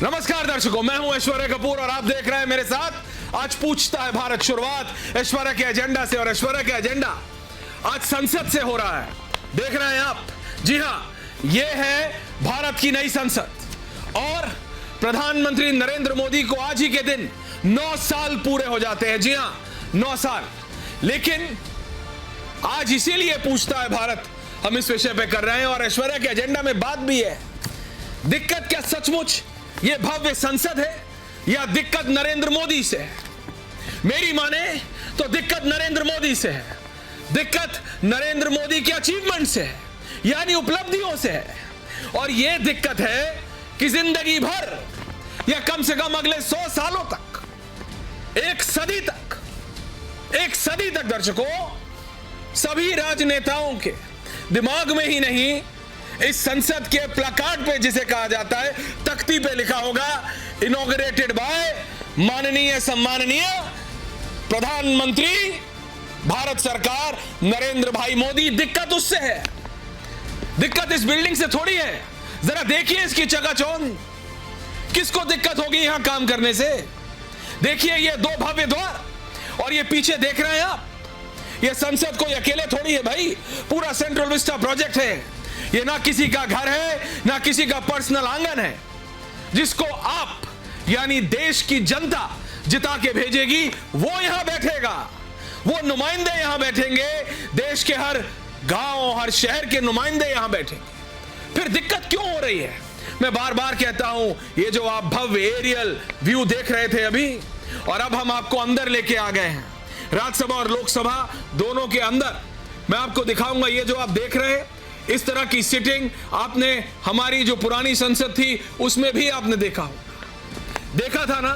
नमस्कार दर्शकों, मैं हूं ऐश्वर्या कपूर और आप देख रहे हैं मेरे साथ आज पूछता है भारत। शुरुआत ऐश्वर्या के एजेंडा से और ऐश्वर्या के एजेंडा आज संसद से हो रहा है। देख रहे हैं आप, जी हां, यह है भारत की नई संसद और प्रधानमंत्री नरेंद्र मोदी को आज ही के दिन 9 साल पूरे हो जाते हैं। जी हां, 9 साल। लेकिन आज इसीलिए पूछता है भारत हम इस विषय पे कर रहे हैं और ऐश्वर्या के एजेंडा में बात भी है। दिक्कत क्या सचमुच ये भव्य संसद है या दिक्कत नरेंद्र मोदी से है? मेरी माने तो दिक्कत नरेंद्र मोदी से है। दिक्कत नरेंद्र मोदी के अचीवमेंट से है, यानी उपलब्धियों से है। और यह दिक्कत है कि जिंदगी भर या कम से कम अगले 100 सालों तक, एक सदी तक दर्शकों, सभी राजनेताओं के दिमाग में ही नहीं, इस संसद के प्लकार्ड पे, जिसे कहा जाता है तख्ती पे, लिखा होगा इनॉग्रेटेड बाय माननीय सम्माननीय प्रधानमंत्री भारत सरकार नरेंद्र भाई मोदी। दिक्कत उससे है, दिक्कत इस बिल्डिंग से थोड़ी है। जरा देखिए इसकी चकाचौंध। किसको दिक्कत होगी यहां काम करने से? देखिए ये 2 भव्य द्वार और ये पीछे देख रहे हैं आप, ये संसद कोई अकेले थोड़ी है भाई, पूरा सेंट्रल विस्टा प्रोजेक्ट है। ये ना किसी का घर है, ना किसी का पर्सनल आंगन है। जिसको आप यानी देश की जनता जिता के भेजेगी वो यहां बैठेगा, वो नुमाइंदे यहां बैठेंगे, देश के हर गांव हर शहर के नुमाइंदे यहां बैठेंगे। फिर दिक्कत क्यों हो रही है? मैं बार बार कहता हूं, ये जो आप भव्य एरियल व्यू देख रहे थे अभी, और अब हम आपको अंदर लेके आ गए हैं, राज्यसभा और लोकसभा दोनों के अंदर। मैं आपको दिखाऊंगा, ये जो आप देख रहे हैं इस तरह की सिटिंग आपने हमारी जो पुरानी संसद थी उसमें भी आपने देखा था ना।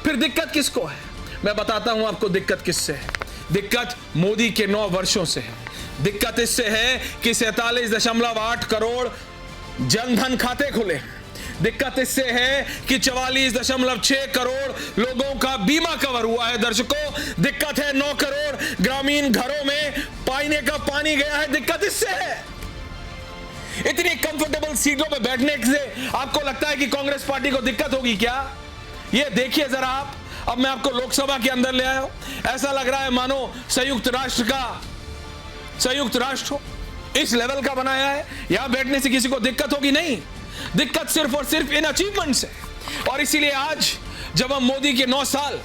फिर दिक्कत किसको है? मैं बताता हूं आपको दिक्कत किससे है। दिक्कत मोदी के 9 वर्षों से है। दिक्कत इससे है कि 47.8 करोड़ जनधन खाते खुले हैं। दिक्कत इससे है कि 44.6 करोड़ लोगों का बीमा कवर हुआ है। दर्शकों, दिक्कत है 9 करोड़ ग्रामीण घरों में पीने का पानी गया है। दिक्कत इससे है। इतनी कंफर्टेबल सीटों पे बैठने से आपको लगता है कि कांग्रेस पार्टी को दिक्कत होगी क्या? ये देखिए जरा आप। अब मैं आपको लोकसभा के अंदर ले आया हूं, ऐसा लग रहा है मानो संयुक्त राष्ट्र हो, इस लेवल का बनाया है। यहां बैठने से किसी को दिक्कत होगी? नहीं, दिक्कत सिर्फ और सिर्फ इन अचीवमेंट्स है। और इसीलिए आज जब हम मोदी के 9 साल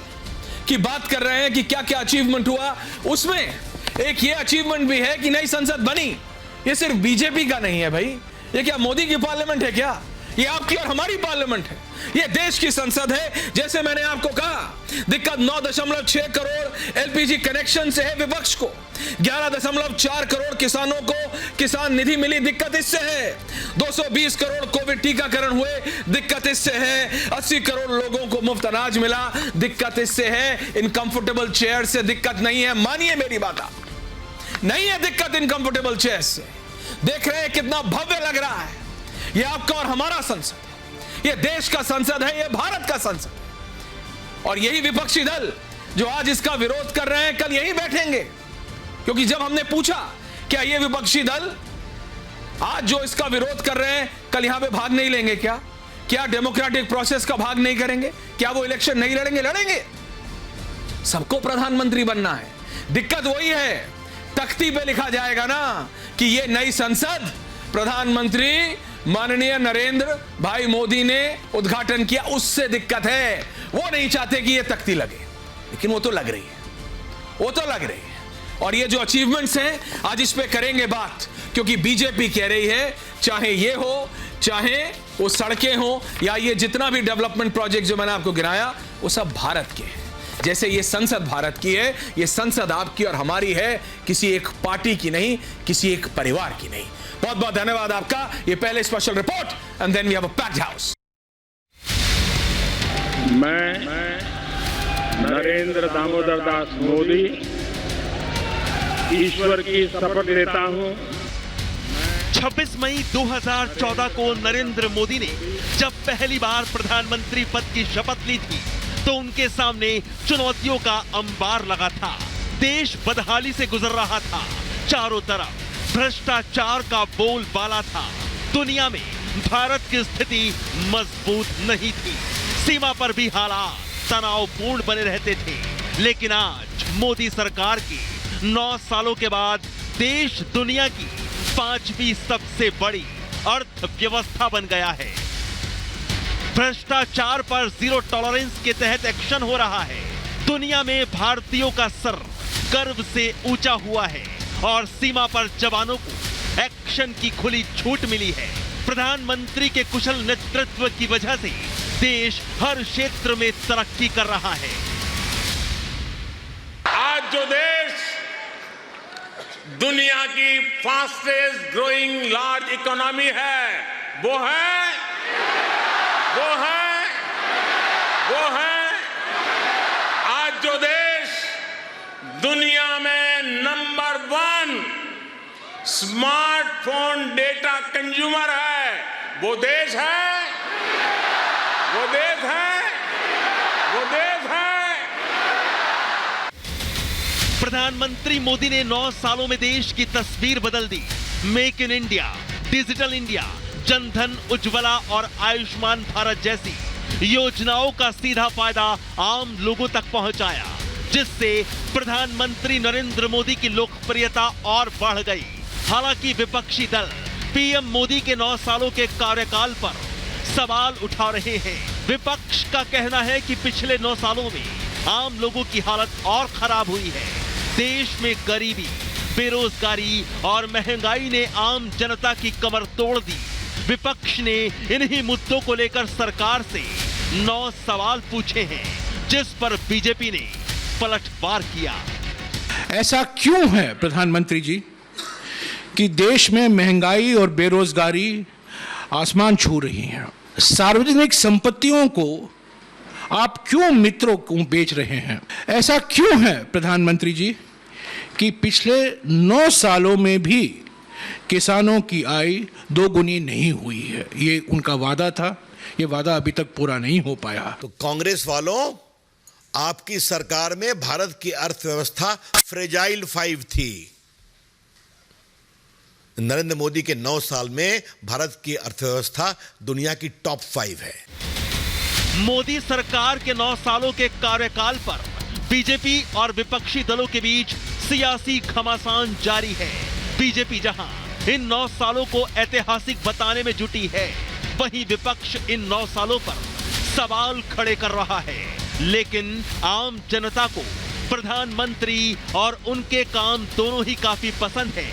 की बात कर रहे हैं कि क्या क्या अचीवमेंट हुआ, उसमें एक ये अचीवमेंट भी है कि नई संसद बनी। ये सिर्फ बीजेपी का नहीं है भाई, ये क्या मोदी की पार्लियामेंट है क्या? ये आपकी और हमारी पार्लियामेंट है, ये देश की संसद है। जैसे मैंने आपको कहा, दिक्कत 9.6 करोड़ एलपीजी कनेक्शन से है विपक्ष को, 11.4 करोड़ किसानों को किसान निधि मिली, दिक्कत इससे है। 220 करोड़ कोविड टीकाकरण हुए, दिक्कत इससे है। 80 करोड़ लोगों को मुफ्त अनाज मिला, दिक्कत इससे है। इन कंफर्टेबल चेयर से दिक्कत नहीं है, मानिए मेरी बात, नहीं है दिक्कत इन कंफर्टेबल चेयर से। देख रहे हैं कितना भव्य लग रहा है। ये आपका और हमारा संसद है, ये देश का संसद है, ये भारत का संसद है। और यही विपक्षी दल जो आज इसका विरोध कर रहे हैं कल यही बैठेंगे, क्योंकि जब हमने पूछा क्या ये विपक्षी दल आज जो इसका विरोध कर रहे हैं कल यहां पे भाग नहीं लेंगे क्या? क्या डेमोक्रेटिक प्रोसेस का भाग नहीं करेंगे? क्या वो इलेक्शन नहीं लड़ेंगे? सबको प्रधानमंत्री बनना है। दिक्कत वही है, तख्ती पे लिखा जाएगा ना कि ये नई संसद प्रधानमंत्री माननीय नरेंद्र भाई मोदी ने उद्घाटन किया, उससे दिक्कत है। वो नहीं चाहते कि ये तख्ती लगे, लेकिन वो तो लग रही है, और ये जो अचीवमेंट्स हैं आज इस पे करेंगे बात, क्योंकि बीजेपी कह रही है चाहे ये हो, चाहे वो सड़कें हो, या ये जितना भी डेवलपमेंट प्रोजेक्ट जो मैंने आपको गिनाया, वो सब भारत के हैं। जैसे ये संसद भारत की है, ये संसद आपकी और हमारी है, किसी एक पार्टी की नहीं, किसी एक परिवार की नहीं। बहुत बहुत धन्यवाद आपका। ये पहले special report and then we have a packed house. मैं नरेंद्र दामोदर दास मोदी ईश्वर की शपथ लेता हूं। 26 मई 2014 को नरेंद्र मोदी ने जब पहली बार प्रधानमंत्री पद की शपथ ली थी तो उनके सामने चुनौतियों का अंबार लगा था। देश बदहाली से गुजर रहा था, चारों तरफ भ्रष्टाचार का बोलबाला था। दुनिया में भारत की स्थिति मजबूत नहीं थी। सीमा पर भी हालात तनावपूर्ण बने रहते थे। लेकिन आज मोदी सरकार की 9 सालों के बाद देश दुनिया की 5वीं सबसे बड़ी अर्थव्यवस्था बन गया है। भ्रष्टाचार पर जीरो टॉलरेंस के तहत एक्शन हो रहा है। दुनिया में भारतीयों का सर गर्व से ऊंचा हुआ है और सीमा पर जवानों को एक्शन की खुली छूट मिली है। प्रधानमंत्री के कुशल नेतृत्व की वजह से देश हर क्षेत्र में तरक्की कर रहा है। आज जो देश दुनिया की फास्टेस्ट ग्रोइंग लार्ज इकोनॉमी है वो है आज जो देश दुनिया में नंबर 1 स्मार्टफोन डेटा कंज्यूमर है वो देश है। प्रधानमंत्री मोदी ने 9 सालों में देश की तस्वीर बदल दी। Make in India, digital India, Jandhan, Ujjwala और आयुष्मान भारत जैसी योजनाओं का सीधा फायदा आम लोगों तक पहुंचाया, जिससे प्रधानमंत्री नरेंद्र मोदी की लोकप्रियता और बढ़ गई। हालांकि विपक्षी दल पीएम मोदी के 9 सालों के कार्यकाल पर सवाल उठा रहे हैं। विपक्ष का कहना है कि पिछले 9 सालों में आम लोगों की हालत और खराब हुई है। देश में गरीबी, बेरोजगारी और महंगाई ने आम जनता की कमर तोड़ दी। विपक्ष ने इन्हीं मुद्दों को लेकर सरकार से 9 सवाल पूछे हैं, जिस पर बीजेपी ने पलटवार किया। ऐसा क्यों है प्रधानमंत्री जी कि देश में महंगाई और बेरोजगारी आसमान छू रही है? सार्वजनिक संपत्तियों को आप क्यों मित्रों को बेच रहे हैं? ऐसा क्यों है प्रधानमंत्री जी कि पिछले 9 सालों में भी किसानों की आय 2 गुनी नहीं हुई है? ये उनका वादा था, ये वादा अभी तक पूरा नहीं हो पाया। तो कांग्रेस वालों, आपकी सरकार में भारत की अर्थव्यवस्था फ्रेजाइल 5 थी। नरेंद्र मोदी के 9 साल में भारत की अर्थव्यवस्था दुनिया की टॉप 5 है। मोदी सरकार के 9 सालों के कार्यकाल पर बीजेपी और विपक्षी दलों के बीच सियासी घमासान जारी है। बीजेपी जहां इन 9 सालों को ऐतिहासिक बताने में जुटी है, वहीं विपक्ष इन 9 सालों पर सवाल खड़े कर रहा है। लेकिन आम जनता को प्रधानमंत्री और उनके काम दोनों ही काफी पसंद है।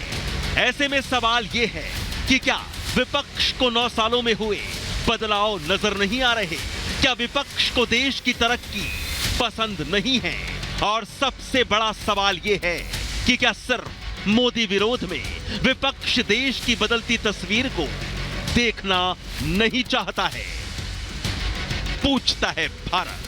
ऐसे में सवाल यह है कि क्या विपक्ष को 9 सालों में हुए बदलाव नजर नहीं आ रहे? क्या विपक्ष को देश की तरक्की पसंद नहीं है? और सबसे बड़ा सवाल यह है कि क्या सिर्फ मोदी विरोध में विपक्ष देश की बदलती तस्वीर को देखना नहीं चाहता है? पूछता है भारत।